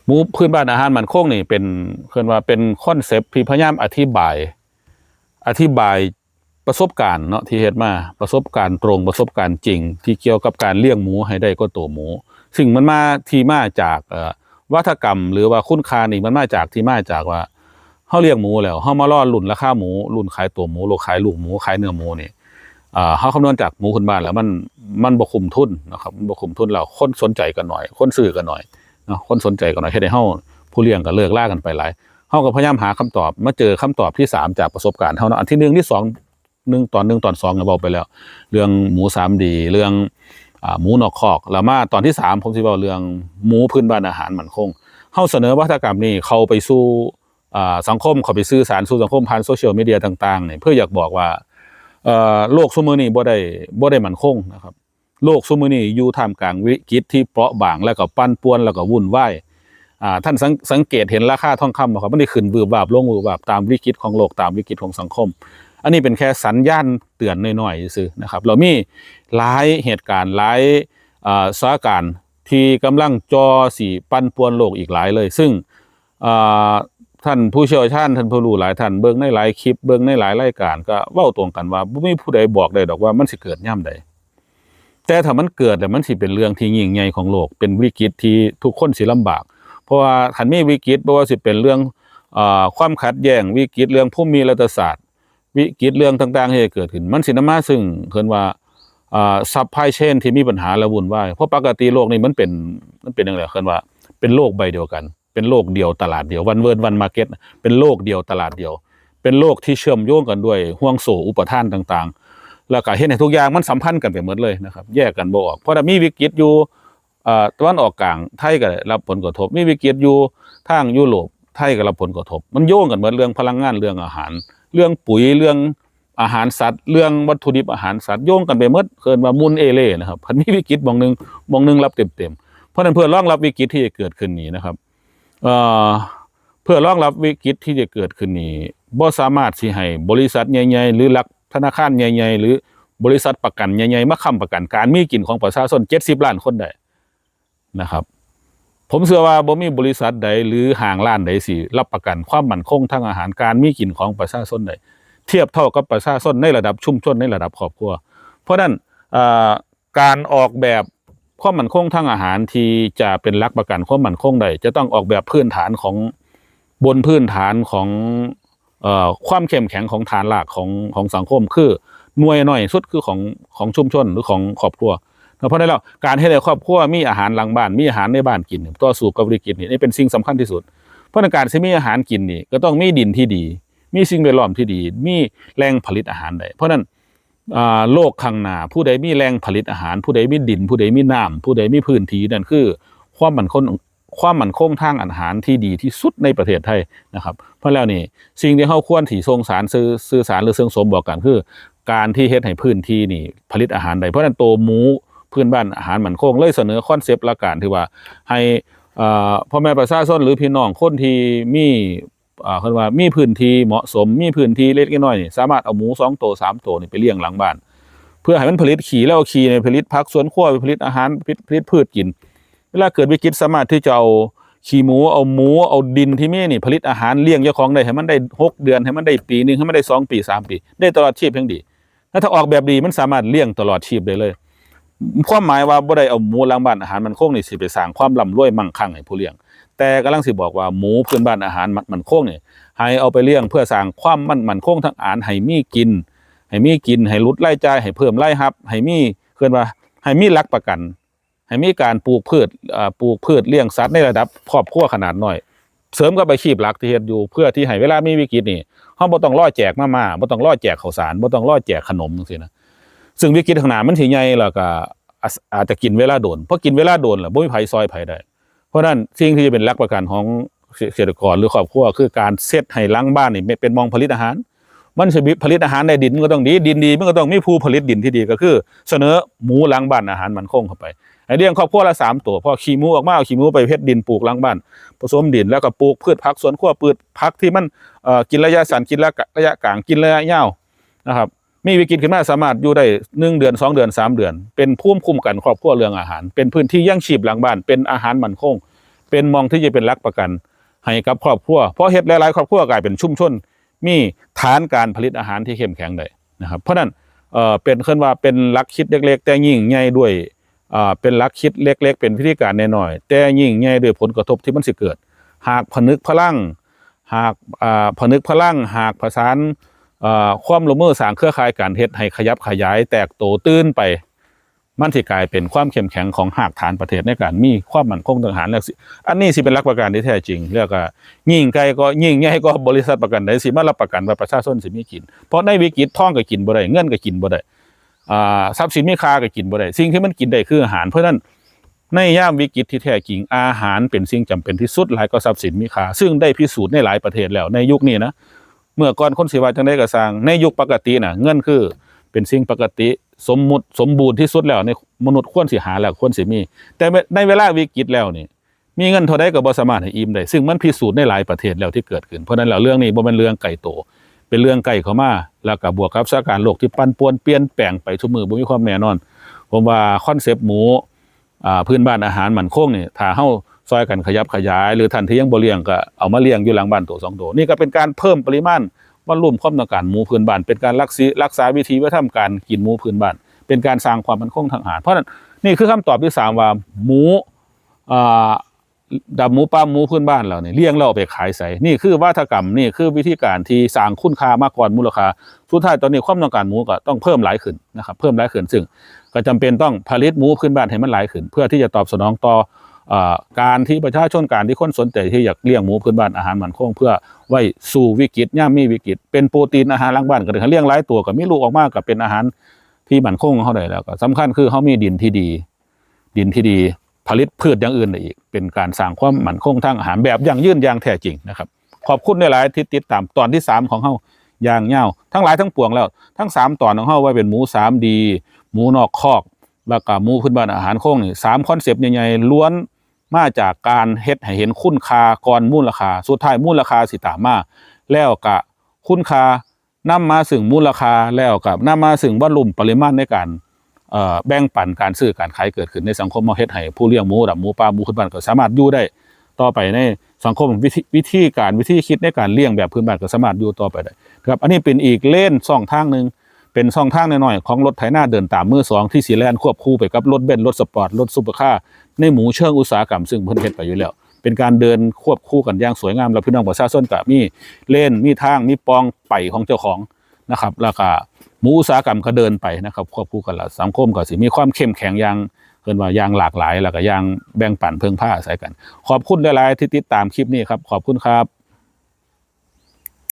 หมูพื้นบ้านอาหารมั่นคงนี่เป็นเรียกว่าเป็นคอนเซปต์ที่พยายามอธิบายประสบการณ์เนาะที่เฮ็ดมาประสบการณ์ตรงประสบการณ์จริงที่เกี่ยวกับการเลี้ยงหมูให้ได้ก็ตัวหมูซึ่งมันมาที่มาจากวัฒกรรมหรือว่าคุณค่านี่มันมาจากที่มาจากว่าเฮาเลี้ยงหมูแล้วเฮามาล่อรุ่นราคาหมูรุ่นขายตัวหมูโลขายลูกหมูขายเนื้อหมูนี่เฮาคำนวณจากหมูพื้นบ้านแล้วมันบ่คุ้มทุนนะครับมันบ่คุ้มทุนแล้วคนสนใจกันหน่อยคนซื้อกันหน่อยเนาะคนสนใจกันหน่อยเฮ็ดให้เฮาผู้เลี้ยงก็เลิกล่ากันไปหลายเฮาก็พยายามหาคำตอบมาเจอคำตอบที่3จากประสบการณ์เฮาเนาะอันที่1ที่2 1 ตอน 2ก็เว้าไปแล้วเรื่องหมู 3D เรื่องหมูนอกคอกแล้วมาตอนที่3ผมสิเว้าเรื่องหมูพื้นบ้านอาหารมั่นคงเฮาเสนอวัฒกรรมนี้เข้าไปสู่สังคมเข้าไปสื่อสารสู่สังคมผ่านโซเชียลมีเดียต่างๆนี่เพื่ออยากบอกว่าโลกซุมื้อนี้บ่ได้มั่นคงนะครับโลกซุมื้อนี้อยู่ท่ามกลางวิกฤตที่เปราะบางแล้วก็ปั่นป่วนแล้วก็วุ่นวายท่านสังเกตเห็นราคาทองคำบ่ครับมันได้ขึ้นวืบวาบลงวืบวาบตามวิกฤตของโลกตามวิกฤตของสังคมอันนี้เป็นแค่สัญญาณเตือนน้อยๆซื่อนะครับเรามีหลายเหตุการณ์หลายสถานการณ์ที่กำลังจ่อสิปั่นป่วนโลกอีกหลายเลยซึ่งท่านผู้เชี่ยวชาญท่านผู้รู้หลายท่านเบิ่งในหลายคลิปเบิ่งในหลายรายการก็เว้าตรงกันว่าบ่มีผู้ใดบอกได้ดอกว่ามันสิเกิดยามใดแต่ถ้ามันเกิดแล้วมันสิเป็นเรื่องที่ยิ่งใหญ่ของโลกเป็นวิกฤตที่ทุกคนสิลำบากเพราะว่าคันมีวิกฤตบ่ว่าสิเป็นเรื่องความขัดแย้งวิกฤตเรื่องภูมิรัฐศาสตร์วิกฤตเรื่องต่างๆที่เกิดขึ้นมันสินำมาซึ่งเพิ่นว่าซัพพลายเชนที่มีปัญหาและวุ่นวายเพราะปกติโลกนี้มันเป็นจังได๋เพิ่นว่าเป็นโลกใบเดียวกันเป็นโลกเดียวตลาดเดียววันเวิร์ดวันมาร์เก็ตเป็นโลกเดียวตลาดเดียวเป็นโลกที่เชื่อมโยงกันด้วยห่วงโซ่อุปทานต่างๆแล้วก็เฮ็ดให้ทุกอย่างมันสัมพันธ์กันไปหมดเลยนะครับแยกกันบ่ออกเพราะถ้ามีวิกฤตอยู่ตะวันออกกลางไทยก็ได้รับผลกระทบมีวิกฤตอยู่ทางยุโรปไทยก็รับผลกระทบมันโยงกันหมดเรื่องพลังงานเรื่องอาหารเรื่องปุ๋ยเรื่องอาหารสัตว์เรื่องวัตถุดิบอาหารสัตว์โยงกันไปหมดเคิ้นว่ามุนเอเล่นะครับคันมีวิกฤตหม้องนึงรับเต็มๆเพราะนั้นเพื่อรองรับวิกฤตที่จะเกิดขึ้นนี้นะครับเพื่อรองรับวิกฤตที่จะเกิดขึ้นนี้บ่สามารถสิให้บริษัทใหญ่ๆหรือหลักธนาคารใหญ่ๆหรือบริษัทประกันใหญ่ๆมาค้ำประกันการมีกินของประชาชน70ล้านคนได้นะครับผมเชื่อว่าบ่มีบริษัทใดหรือห้างร้านใดสิรับประกันความมั่นคงทางอาหารการมีกินของประชาชนได้เทียบเท่ากับประชาชนในระดับชุมชนในระดับครอบครัวเพราะนั้นการออกแบบความมั่นคงทางอาหารที่จะเป็นหลักประกันความมั่นคงได้จะต้องออกแบบพื้นฐานของบนพื้นฐานของความเข้มแข็งของฐานรากของสังคมคือหน่วยน้อยสุดคือของชุมชนหรือของครอบครัวเพราะนั้นแล้วการให้ในครอบครัวมีอาหารหลังบ้านมีอาหารในบ้านกินต่อสู้กับวิกฤตนี่เป็นสิ่งสำคัญที่สุดเพราะในการที่มีอาหารกินนี่ก็ต้องมีดินที่ดีมีสิ่งแวดล้อมที่ดีมีแหล่งผลิตอาหารได้เพราะนั้นโลกข้างหน้าผู้ใดมีแหล่งผลิตอาหารผู้ใดมีดินผู้ใดมีน้ำผู้ใดมีพื้นที่นั่นคือความมั่นคงทางอาหารที่ดีที่สุดในประเทศไทยนะครับเพราะแล้วนี่สิ่งที่เฮาควรที่ส่งสารสื่อสารหรือเชิงสมบอกกันคือการที่เฮ็ดให้พื้นที่นี่ผลิตอาหารได้เพราะนั้นตัวหมูพื้นบ้านอาหารมั่นคงเลยเสนอคอนเซปต์หลักการที่ว่าให้พ่อแม่ประชาชนหรือพี่น้องคนที่มีเพิ่นว่ามีพื้นที่เหมาะสมมีพื้นที่เล็กน้อยนี่สามารถเอาหมู2ตัว3ตัวนี่ไปเลี้ยงหลังบ้านเพื่อให้มันผลิตขี้แล้วขี้นี่ผลิตผักสวนครัวผลิตอาหารผลิตพืชกินเวลาเกิดวิกฤตสามารถที่จะเอาขี้หมูเอาดินที่มีนี่ผลิตอาหารเลี้ยงเจ้าของได้ให้มันได้6เดือนให้มันได้ปีนึงให้มันได้2ปี3ปีได้ตลอดชีพจังดีถ้าออกแบบดีมันสามารถเลี้ยงตลอดชีพได้เลยความหมายว่าบ่ได้เอาหมูหลังบ้านอาหารมั่นคงนี่สิไปสร้างความร่ำรวยมั่งคั่งให้ผู้เลี้ยงแต่กำลังสิบอกว่าหมูพื้นบ้านอาหารมั่นคงนี่ให้เอาไปเลี้ยงเพื่อสร้างความมั่นคงทางอาหารให้มีกินให้ลดรายจ่ายให้เพิ่มรายรับให้มีเพิ่นว่าให้มีหลักประกันให้มีการปลูกพืชเลี้ยงสัตว์ในระดับครอบครัวขนาดน้อยเสริมกับอาชีพหลักที่เฮ็ดอยู่เพื่อที่ให้เวลามีวิกฤตนี่เฮาบ่ต้องรอแจกมาม่าบ่ต้องรอแจกข้าวสารบ่ต้องรอแจกขนมจังซี่นะซึ่งวิกฤตข้างหน้ามันสิใหญ่แล้วก็อาจจะกินเวลาโดนเพราะกินเวลาโดนแล้วบ่มีไผซอยไผได้เพราะนั้นสิ่งที่จะเป็นหลักประกันของเกษตรกรหรือครอบครัวคือการเซตให้หลังบ้านนี่เป็นมองผลิตอาหารมันสิผลิตอาหารในดินมันก็ต้องดีดินดีมันก็ต้องมีผู้ผลิตดินที่ดีก็คือเสนอหมูหลังบ้านอาหารมั่นคงเข้าไปให้เลี้ยงครอบครัวละ3ตัวพอขี้หมูออกมาเอาขี้หมูไปเฮ็ดดินปลูกหลังบ้านผสมดินแล้วก็ปลูกพืชผักสวนครัวพืชผักที่มันกินระยะสั้นกินระยะกลางกินระยะยาวนะครับมีวิกฤตขึ้นมาสามารถอยู่ได้1เดือน2เดือน3เดือนเป็นภูมิคุ้มกันครอบครัวเรื่องอาหารเป็นพื้นที่ยั่งชีพหลังบ้านเป็นอาหารมั่นคง เป็นมองที่จะเป็นหลักประกันให้กับครอบครัวเพราะเฮ็ดหลายๆครอบครัวกลายเป็นชุมชนมีฐานการผลิตอาหารที่เข้มแข็งได้นะครับเพราะนั้นเป็นขึ้นว่าเป็นหลักคิดเล็กๆแต่ยิ่งใหญ่ด้วยเป็นหลักคิดเล็กๆเป็นวิธีการน้อยๆแต่ยิ่งใหญ่ด้วยผลกระทบที่มันสิเกิดหากผนึกพลังหากผนึกพลังหากประสานความร่วมมือสร้างเครือข่ายการเฮ็ดให้ขยับขยายแตกโตตื่นไปมันสิกลายเป็นความเข้มแข็งของหากฐานประเทศในการมีความมั่นคงทางทหารแล้วสิอันนี้สิเป็นหลักประกันที่แท้จริงแล้วก็ยิ่งไกลก็ยิ่งใหญ่ก็บริษัทประกันใดสิมารับประกันว่าประชาชนสิมีกินเพราะในวิกฤตทองก็กินบ่ได้เงินก็กินบ่ได้ทรัพย์สินมีค่าก็กินบ่ได้สิ่งที่มันกินได้คืออาหารเพราะฉะนั้นในยามวิกฤตที่แท้จริงอาหารเป็นสิ่งจำเป็นที่สุดหลายกว่าทรัพย์สินมีค่าซึ่งได้พิสูจน์ในหลายประเทศแล้วในยุคนี้นะเมื่อก่อนคนสิว่าจังได๋ก็สร้างในยุคปกติน่ะเงินคือเป็นสิ่งปกติสมมุติสมบูรณ์ที่สุดแล้วในมนุษย์ควรสิหาแล้วควรสิมีแต่ในเวลาวิกฤตแล้วนี่มีเงินเท่าใดก็บ่สามารถให้อิ่มได้ซึ่งมันพิสูจน์ในหลายประเทศแล้วที่เกิดขึ้นเพราะนั้นแล้วเรื่องนี้บ่แม่นเรื่องไกลโตเป็นเรื่องใกล้เข้ามาแล้วก็บวกกับสถานการณ์โลกที่ปั่นป่วนเปลี่ยนแปลงไปทุกมื้อบ่มีความแน่นอนผมว่าคอนเซปต์หมูพื้นบ้านอาหารมั่นคงนี่ถ้าเฮาซอยกันขยับขยายหรือท่านที่ยังบ่เลี้ยงก็เอามาเลี้ยงอยู่หลังบ้านตัว2ตัวนี่ก็เป็นการเพิ่มปริมาณบรรลุความต้องการหมูพื้นบ้านเป็นการรักษาวิถีวัฒนธรรมการกินหมูพื้นบ้านเป็นการสร้างความมั่นคงทางอาหารเพราะฉะนั้นนี่คือคำตอบที่3ว่าหมูดับหมูป้าหมูพื้นบ้านเราเนี่ยเลี้ยงเราไปขายใส่นี่คือวัฒกรรมนี่คือวิธีการที่สร้างคุณค่ามากกว่ามูลค่าสุดท้ายตอนนี้ความต้องการหมูก็ต้องเพิ่มหลายขึ้นนะครับเพิ่มหลายขึ้นซึ่งก็จำเป็นต้องผลิตหมูพื้นบ้านให้มันหลายขึ้นเพื่อที่จะตอบสนองต่อการที่ประชาชนการที่คนสนใจที่อยากเลี้ยงหมูพื้นบ้านอาหารมั่นคงเพื่อไว้สู่วิกฤตย่ามมีวิกฤตเป็นโปรตีนอาหารหลังบ้านก็ได้เลี้ยงหลายตัวก็มีลูกออกมาก็เป็นอาหารที่มั่นคงเขาได้แล้วก็สำคัญคือเขามีดินที่ดีผลิตพืชอย่างอื่นได้อีกเป็นการสร้างความมั่นคงทางอาหารแบบยั่งยืนอย่างแท้จริงนะครับขอบคุณหลายๆที่ติดตามตอนที่3ของเฮาอย่างยาวทั้งหลายทั้งปวงแล้วทั้ง3ตอนของเฮาไว้เป็นหมู 3D หมูนอกคอกแล้วก็หมูพื้นบ้านอาหารคงนี่3คอนเซปต์ใหญ่ๆล้วนมาจากการเฮ็ดให้เห็นคุณค่าก่อนมูลค่าสุดท้ายมูลค่าสิตามมาแล้วก็คุณค่านำมาซึ่งมูลค่าแล้วก็นำมาซึ่งวอลลุ่มปริมาณในการแบ่งปันการซื้อการขายเกิดขึ้นในสังคมเฮ็ดให้ผู้เลี้ยงหมูหมูปลาหมูพื้นบ้านก็สามารถอยู่ได้ต่อไปในสังคมวิธีคิดในการเลี้ยงแบบพื้นบ้านก็สามารถอยู่ต่อไปได้ครับอันนี้เป็นอีกเลนช่องทางนึงเป็นช่องทางน้อยๆของรถไถนาเดินตามมือ2ที่สิแล่นควบคู่ไปกับรถเบนซ์รถสปอร์ตรถซุปเปอร์คาร์ในหมูเชิงอุตสาหกรรมซึ่งเพิ่นเฮ็ดไปอยู่แล้วเป็นการเดินควบคู่กันอย่างสวยงามแล้วพี่น้องประชาชนก็มีเลนมีทางมีปองไปของเจ้าของนะครับแล้วก็หมูอุตสาหกรรมก็เดินไปนะครับควบคู่กันละสังคมก็สิมีความเข้มแข็งอย่างเพิ่นว่าอย่างหลากหลายแล้วก็อย่างแบ่งปันเพิ่งพาอาศัยกันขอบคุณหลายๆที่ติดตามคลิปนี้ครับขอบคุณครับ